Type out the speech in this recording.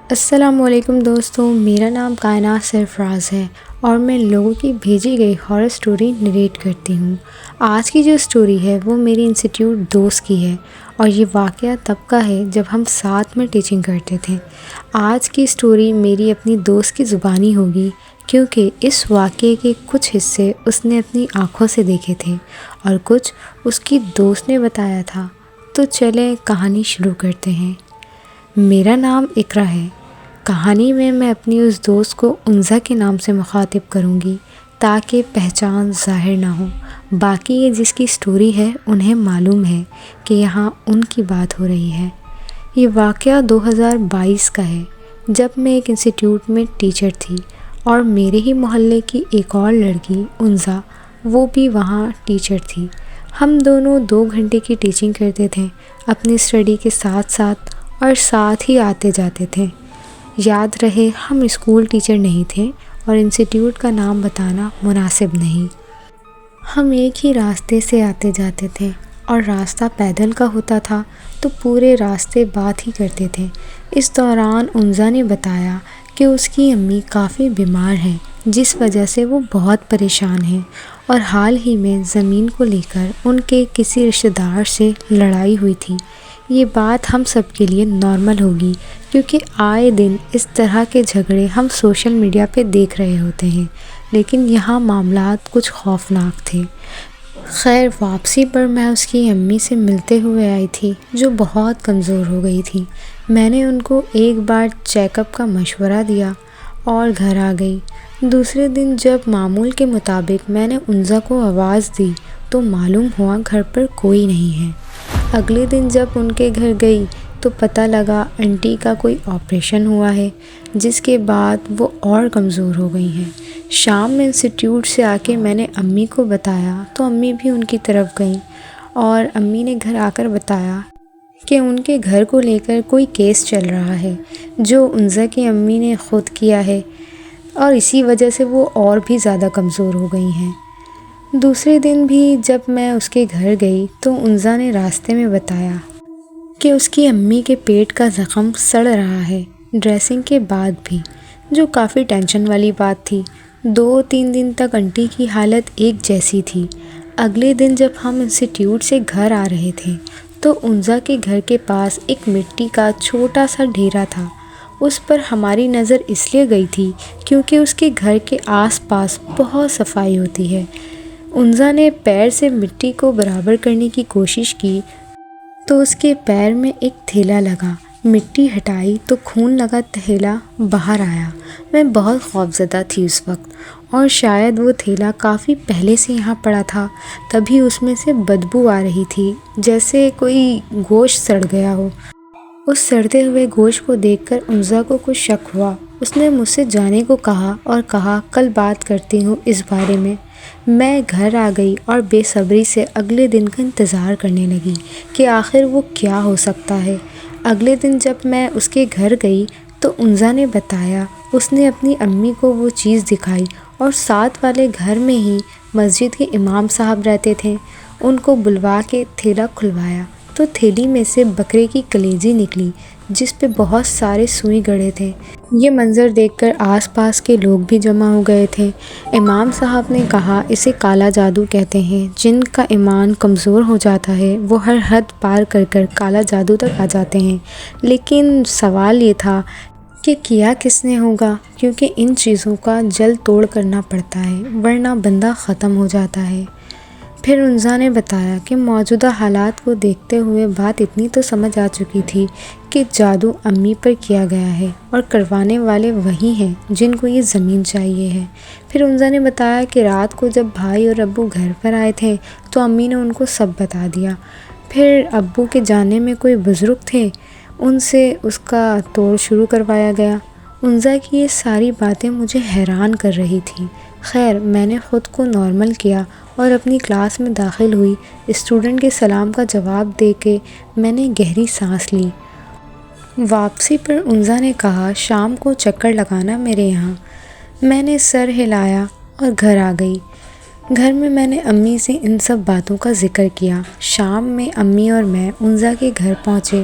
السلام علیکم دوستوں، میرا نام کائنات سرفراز ہے اور میں لوگوں کی بھیجی گئی ہارر سٹوری نریٹ کرتی ہوں۔ آج کی جو سٹوری ہے وہ میری انسٹیٹیوٹ دوست کی ہے اور یہ واقعہ تب کا ہے جب ہم ساتھ میں ٹیچنگ کرتے تھے۔ آج کی سٹوری میری اپنی دوست کی زبانی ہوگی کیونکہ اس واقعے کے کچھ حصے اس نے اپنی آنکھوں سے دیکھے تھے اور کچھ اس کی دوست نے بتایا تھا۔ تو چلیں کہانی شروع کرتے ہیں۔ میرا نام اقرا ہے۔ کہانی میں اپنی اس دوست کو انزا کے نام سے مخاطب کروں گی تاکہ پہچان ظاہر نہ ہو۔ باقی یہ جس کی سٹوری ہے انہیں معلوم ہے کہ یہاں ان کی بات ہو رہی ہے۔ یہ واقعہ 2022 کا ہے جب میں ایک انسٹیٹیوٹ میں ٹیچر تھی اور میرے ہی محلے کی ایک اور لڑکی انزا وہ بھی وہاں ٹیچر تھی۔ ہم دونوں 2 گھنٹے کی ٹیچنگ کرتے تھے اپنی اسٹڈی کے ساتھ ساتھ اور ساتھ ہی آتے جاتے تھے۔ یاد رہے ہم اسکول ٹیچر نہیں تھے اور انسٹیٹیوٹ کا نام بتانا مناسب نہیں۔ ہم ایک ہی راستے سے آتے جاتے تھے اور راستہ پیدل کا ہوتا تھا تو پورے راستے بات ہی کرتے تھے۔ اس دوران انزا نے بتایا کہ اس کی امی کافی بیمار ہیں جس وجہ سے وہ بہت پریشان ہیں اور حال ہی میں زمین کو لے کر ان کے کسی رشتہ دار سے لڑائی ہوئی تھی۔ یہ بات ہم سب کے لیے نارمل ہوگی کیونکہ آئے دن اس طرح کے جھگڑے ہم سوشل میڈیا پہ دیکھ رہے ہوتے ہیں، لیکن یہاں معاملات کچھ خوفناک تھے۔ خیر واپسی پر میں اس کی امی سے ملتے ہوئے آئی تھی جو بہت کمزور ہو گئی تھی۔ میں نے ان کو ایک بار چیک اپ کا مشورہ دیا اور گھر آ گئی۔ دوسرے دن جب معمول کے مطابق میں نے انزا کو آواز دی تو معلوم ہوا گھر پر کوئی نہیں ہے۔ اگلے دن جب ان کے گھر گئی تو پتہ لگا انٹی کا کوئی آپریشن ہوا ہے جس کے بعد وہ اور کمزور ہو گئی ہیں۔ شام میں انسٹیٹیوٹ سے آ کے میں نے امی کو بتایا تو امی بھی ان کی طرف گئیں اور امی نے گھر آ کر بتایا کہ ان کے گھر کو لے کر کوئی کیس چل رہا ہے جو انزا کی امی نے خود کیا ہے اور اسی وجہ سے وہ اور بھی زیادہ کمزور ہو گئی ہیں۔ دوسرے دن بھی جب میں اس کے گھر گئی تو انزا نے راستے میں بتایا کہ اس کی امی کے پیٹ کا زخم سڑ رہا ہے ڈریسنگ کے بعد بھی، جو کافی ٹینشن والی بات تھی۔ 2-3 دن تک انٹی کی حالت ایک جیسی تھی۔ اگلے دن جب ہم انسٹیٹیوٹ سے گھر آ رہے تھے تو انزا کے گھر کے پاس ایک مٹی کا چھوٹا سا ڈھیرا تھا۔ اس پر ہماری نظر اس لیے گئی تھی کیونکہ اس کے گھر کے آس پاس بہت صفائی ہوتی ہے۔ انزا نے پیر سے مٹی کو برابر کرنے کی کوشش کی تو اس کے پیر میں ایک تھیلا لگا۔ مٹی ہٹائی تو خون لگا تھیلا باہر آیا۔ میں بہت خوفزدہ تھی اس وقت اور شاید وہ تھیلا کافی پہلے سے یہاں پڑا تھا، تبھی اس میں سے بدبو آ رہی تھی جیسے کوئی گوشت سڑ گیا ہو۔ اس سڑتے ہوئے گوشت کو دیکھ کر انزا کو کچھ شک ہوا۔ اس نے مجھ سے جانے کو کہا اور کہا کل بات کرتی ہوں اس بارے میں۔ میں گھر آ گئی اور بے صبری سے اگلے دن کا انتظار کرنے لگی کہ آخر وہ کیا ہو سکتا ہے۔ اگلے دن جب میں اس کے گھر گئی تو انزا نے بتایا اس نے اپنی امی کو وہ چیز دکھائی اور ساتھ والے گھر میں ہی مسجد کے امام صاحب رہتے تھے، ان کو بلوا کے تھیلا کھلوایا تو تھیلی میں سے بکرے کی کلیجی نکلی جس پہ بہت سارے سوئی گڑھے تھے۔ یہ منظر دیکھ کر آس پاس کے لوگ بھی جمع ہو گئے تھے۔ امام صاحب نے کہا اسے کالا جادو کہتے ہیں، جن کا ایمان کمزور ہو جاتا ہے وہ ہر حد پار کر کر کالا جادو تک آ جاتے ہیں۔ لیکن سوال یہ تھا کہ کیا کس نے ہوگا، کیونکہ ان چیزوں کا جل توڑ کرنا پڑتا ہے ورنہ بندہ ختم ہو جاتا ہے۔ پھر انزا نے بتایا کہ موجودہ حالات کو دیکھتے ہوئے بات اتنی تو سمجھ آ چکی تھی کہ جادو امی پر کیا گیا ہے اور کروانے والے وہی ہیں جن کو یہ زمین چاہیے ہے۔ پھر انزا نے بتایا کہ رات کو جب بھائی اور ابو گھر پر آئے تھے تو امی نے ان کو سب بتا دیا۔ پھر ابو کے جانے میں کوئی بزرگ تھے، ان سے اس کا توڑ شروع کروایا گیا۔ انزا کی یہ ساری باتیں مجھے حیران کر رہی تھیں۔ خیر میں نے خود کو نارمل کیا اور اپنی کلاس میں داخل ہوئی۔ اسٹوڈنٹ کے سلام کا جواب دے کے میں نے گہری سانس لی۔ واپسی پر انزا نے کہا شام کو چکر لگانا میرے یہاں۔ میں نے سر ہلایا اور گھر آ گئی۔ گھر میں میں نے امی سے ان سب باتوں کا ذکر کیا۔ شام میں امی اور میں انزا کے گھر پہنچے